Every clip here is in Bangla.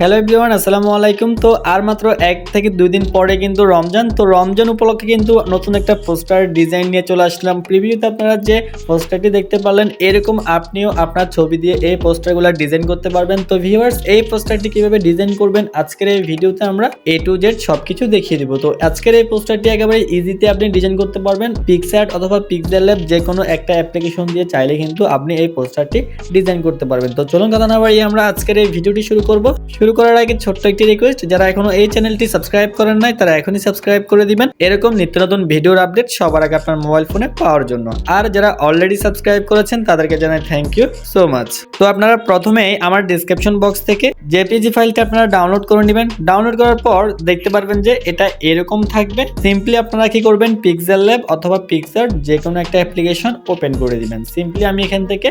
হ্যালো এভরিওয়ান, আসসালামু আলাইকুম। তো আর মাত্র 1 থেকে 2 দিন পরে কিন্তু রমজান। তো রমজান উপলক্ষে কিন্তু নতুন একটা পোস্টার ডিজাইন নিয়ে চলে আসলাম। প্রিভিউতে আপনারা যে পোস্টারটি দেখতে পারলেন, এরকম আপনিও আপনার ছবি দিয়ে এই পোস্টারগুলো ডিজাইন করতে পারবেন। তো ভিউয়ার্স, এই পোস্টারটি কিভাবে ডিজাইন করবেন আজকের এই ভিডিওতে আমরা A to Z সবকিছু দেখিয়ে দিব। তো আজকের এই পোস্টারটি একেবারে ইজিতে আপনি ডিজাইন করতে পারবেন। পিক্সআর্ট অথবা পিক্সেল ল্যাব যে কোনো একটা অ্যাপ্লিকেশন দিয়ে চাইলে কিন্তু আপনি এই পোস্টারটি ডিজাইন করতে পারবেন। তো চলুন কথা না বাড়িয়ে আমরা আজকের এই ভিডিওটি শুরু করব। শুরু করার আগে ছোট্ট একটি রিকোয়েস্ট, যারা এখনো এই চ্যানেলটি সাবস্ক্রাইব করেন নাই তারা এখনই সাবস্ক্রাইব করে দিবেন এরকম নিত্য নতুন ভিডিওর আপডেট সবার আগে আপনার মোবাইল ফোনে পাওয়ার জন্য। আর যারা অলরেডি সাবস্ক্রাইব করেছেন তাদেরকে জানাই থ্যাংক ইউ সো মাচ। তো আপনারা প্রথমেই আমার ডেসক্রিপশন বক্স থেকে জেপিজি ফাইলটা আপনারা ডাউনলোড করে নেবেন। ডাউনলোড করার পর দেখতে পারবেন যে এটা এরকম থাকবে। সিম্পলি আপনারা কি করবেন, পিক্সেল ল্যাব অথবা পিক্সআর্ট যে কোনো একটা অ্যাপ্লিকেশন ওপেন করে দিবেন। সিম্পলি আমি এখান থেকে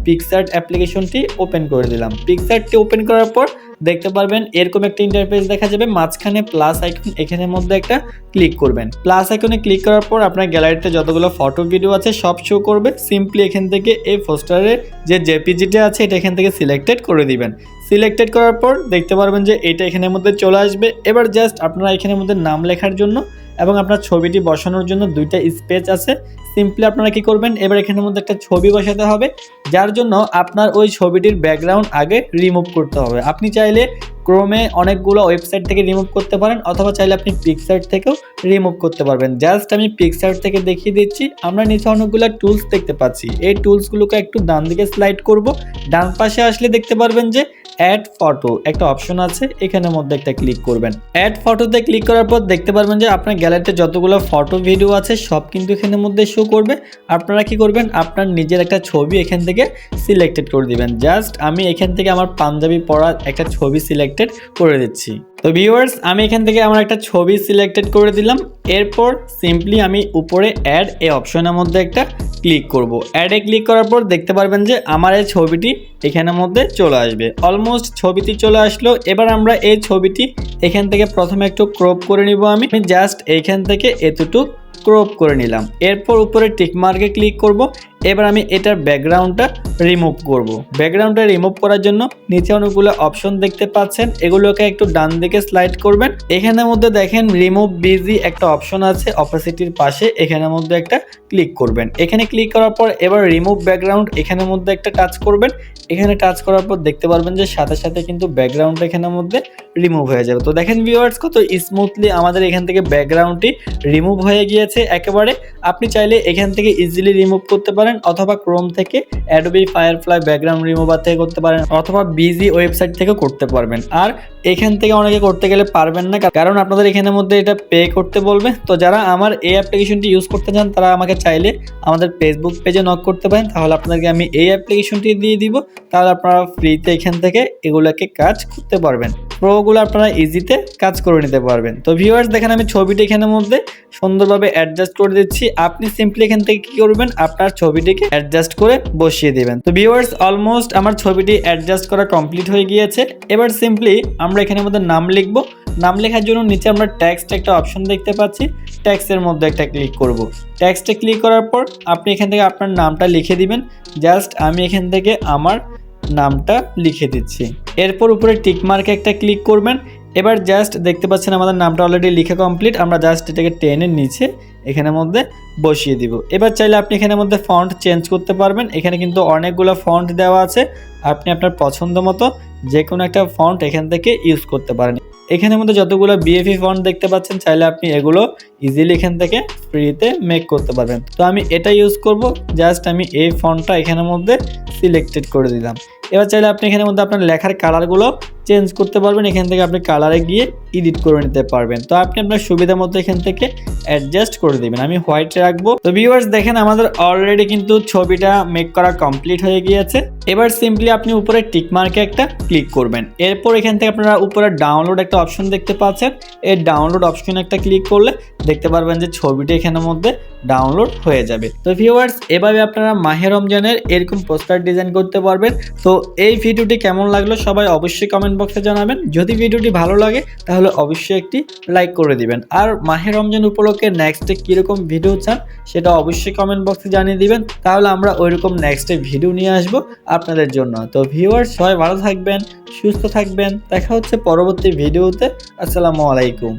পিক্সআর্ট অ্যাপ্লিকেশনটি ওপেন করে দিলাম। পিক্সআর্টটি ওপেন করার পর দেখতে পারবেন এরকম একটা ইন্টারফেস দেখা যাবে। মাঝখানে প্লাস আইকন, এখানের মধ্যে একটা ক্লিক করবেন। প্লাস আইকনে ক্লিক করার পর আপনার গ্যালারিতে যতগুলো ফটো ভিডিও আছে সব শো করবে। সিম্পলি এখান থেকে এই পোস্টারের যে জেপিজিটা আছে এটা এখান থেকে সিলেক্টেড করে দিবেন। সিলেক্টেড করার পর দেখতে পারবেন যে এটা এখানের মধ্যে চলে আসবে। এবার জাস্ট আপনারা এখানের মধ্যে নাম লেখার জন্য এবং আপনার ছবিটি বসানোর জন্য দুইটা স্পেস আছে। সিম্পলি আপনারা কি করবেন, এবার এখানের মধ্যে একটা ছবি বসাতে হবে, যার জন্য আপনার ওই ছবিটির ব্যাকগ্রাউন্ড আগে রিমুভ করতে হবে। আপনি চাইলে ক্রোমে অনেকগুলো ওয়েবসাইট থেকে রিমুভ করতে পারেন অথবা চাইলে আপনি পিক্সআর্ট থেকেও রিমুভ করতে পারবেন। জাস্ট আমি পিক্সআর্ট থেকে দেখিয়ে দিচ্ছি। আমরা নিচে অনেকগুলো টুলস দেখতে পাচ্ছি। এই টুলসগুলোকে একটু ডান দিকে স্লাইড করব। ডান পাশে আসলে দেখতে পারবেন যে অ্যাড ফটো একটা অপশন আছে, এখানের মধ্যে একটা ক্লিক করবেন। অ্যাড ফটোতে ক্লিক করার পর দেখতে পারবেন যে আপনার গ্যালারিতে যতগুলো ফটো ভিডিও আছে সব কিন্তু এখানের মধ্যে শো করবে। আপনারা কি করবেন, আপনার নিজের একটা ছবি এখান থেকে সিলেক্টেড করে দিবেন। জাস্ট আমি এখান থেকে আমার পাঞ্জাবি পরা একটা ছবি সিলেক্টেড করে দিচ্ছি। তো ভিউয়ার্স, আমি এখান থেকে আমার একটা ছবি সিলেক্টেড করে দিলাম। এরপর সিম্পলি আমি উপরে অ্যাড এই অপশনের মধ্যে একটা ক্লিক করব। অ্যাডে ক্লিক করার পর দেখতে পারবেন যে আমার এই ছবিটি এখানের মধ্যে চলে আসবে। অলমোস্ট ছবিটি চলে আসলো। এবার আমরা এই ছবিটি এখান থেকে প্রথমে একটু ক্রপ করে নিব। আমি জাস্ট এইখান থেকে এতটুকু ক্রপ করে নিলাম। এরপর উপরে টিক মার্কে ক্লিক করব। এবার আমি এটার ব্যাকগ্রাউন্ডটা রিমুভ করব। ব্যাকগ্রাউন্ডটা রিমুভ করার জন্য নিচে অনেকগুলো অপশন দেখতে পাচ্ছেন, এগুলোকে একটু ডান দিকে স্লাইড করবেন। এখানের মধ্যে দেখেন রিমুভ বিজি একটা অপশন আছে অপোজিটের পাশে, এখানের মধ্যে একটা ক্লিক করবেন। এখানে ক্লিক করার পর এবার রিমুভ ব্যাকগ্রাউন্ড এখানের মধ্যে একটা টাচ করবেন। এখানে টাচ করার পর দেখতে পারবেন যে সাথে সাথে কিন্তু ব্যাকগ্রাউন্ড এখানের মধ্যে রিমুভ হয়ে যাবে। তো দেখেন ভিউয়ার্স, কত স্মুথলি আমাদের এখান থেকে ব্যাকগ্রাউন্ডটি রিমুভ হয়ে গিয়েছে একেবারে। আপনি চাইলে এখান থেকে ইজিলি রিমুভ করতে পারেন অথবা ক্রোম থেকে অ্যাডোবি ফায়ারফ্লাই ব্যাকগ্রাউন্ড রিমুভার থেকে করতে পারেন অথবা বিজি ওয়েবসাইট থেকে করতে পারবেন। আর এখান থেকে অনেকে করতে গেলে পারবেন না, কারণ আপনাদের এখানের মধ্যে এটা পে করতে বলবে। তো যারা আমার এই অ্যাপ্লিকেশনটি ইউজ করতে চান তারা আমাকে চাইলে আমাদের ফেসবুক পেজে নক করতে পারেন, তাহলে আপনাদেরকে আমি এই অ্যাপ্লিকেশনটি দিয়ে দিব। তাহলে আপনারা ফ্রিতে এখান থেকে এগুলোকে কাজ করতে পারবেন। প্রোগুলো আপনারা ইজিতে কাজ করে নিতে পারবেন। তো ভিউয়ার্স দেখেন, আমি ছবিটি এখানের মধ্যে সুন্দরভাবে অ্যাডজাস্ট করে দিচ্ছি। আপনি সিম্পলি এখান থেকে কি করবেন, আপনার ছবিটিকে অ্যাডজাস্ট করে বসিয়ে দিবেন। তো ভিউয়ার্স, অলমোস্ট আমার ছবিটি অ্যাডজাস্ট করা কমপ্লিট হয়ে গিয়েছে। এবার সিম্পলি আমরা এখানের মধ্যে নাম লিখব। নাম লেখার জন্য নিচে আমরা টেক্সট একটা অপশন দেখতে পাচ্ছি, টেক্সটের মধ্যে একটা ক্লিক করব। টেক্সটে ক্লিক করার পর আপনি এখান থেকে আপনার নামটা লিখে দিবেন। জাস্ট আমি এখান থেকে আমার নামটা লিখে দিচ্ছি। এরপর উপরে টিক মার্কে একটা ক্লিক করবেন। এবার জাস্ট দেখতে পাচ্ছেন আমাদের নামটা অলরেডি লিখে কমপ্লিট। আমরা জাস্ট এটাকে টেনের নিচে এখানের মধ্যে বসিয়ে দিব। এবার চাইলে আপনি এখানের মধ্যে ফন্ট চেঞ্জ করতে পারবেন। এখানে কিন্তু অনেকগুলো ফন্ট দেওয়া আছে, আপনি আপনার পছন্দ মতো যে কোনো একটা ফন্ট এখান থেকে ইউজ করতে পারেন। এখানের মধ্যে যতগুলো বিএফি ফন্ট দেখতে পাচ্ছেন চাইলে আপনি এগুলো ইজিলি এখান থেকে ফ্রিতে মেক করতে পারবেন। তো আমি এটা ইউজ করব। জাস্ট আমি এই ফন্টটা এখানের মধ্যে সিলেক্টেড করে দিলাম। এবার চাইলে আপনি এখানের মধ্যে আপনার লেখার কালারগুলো চেঞ্জ করতে পারবেন। এখান থেকে আপনি কালারে গিয়ে এডিট করে নিতে পারবেন। তো আপনি আপনার সুবিধা মতো এখান থেকে অ্যাডজাস্ট করে দিবেন। আমি হোয়াইট রাখবো। তো ভিউয়ার্স দেখেন, আমাদের অলরেডি কিন্তু ছবিটা মেক করা কমপ্লিট হয়ে গিয়েছে। এবার সিম্পলি আপনি উপরে টিক মার্কে একটা ক্লিক করবেন। এরপর এখান থেকে আপনারা উপরে ডাউনলোড একটা অপশন দেখতে পাচ্ছেন। এই ডাউনলোড অপশনে একটা ক্লিক করলে দেখতে পারবেন যে ছবিটি এখানের মধ্যে ডাউনলোড হয়ে যাবে। তো ভিউয়ার্স, এভাবে আপনারা মাহে রমজানের এরকম পোস্টার ডিজাইন করতে পারবেন। তো এই ভিডিওটি কেমন লাগলো সবাই অবশ্যই কমেন্ট বক্সে জানাবেন। যদি ভিডিওটি ভালো লাগে তাহলে অবশ্যই একটি লাইক করে দিবেন। আর মাহে রমজান উপলক্ষে নেক্সটে কীরকম ভিডিও চান সেটা অবশ্যই কমেন্ট বক্সে জানিয়ে দিবেন, তাহলে আমরা ওইরকম নেক্সটে ভিডিও নিয়ে আসবো আপনাদের জন্য। তো ভিউয়ার্স, সবাই ভালো থাকবেন, সুস্থ থাকবেন, দেখা হচ্ছে পরবর্তী ভিডিওতে। আসসালামু আলাইকুম।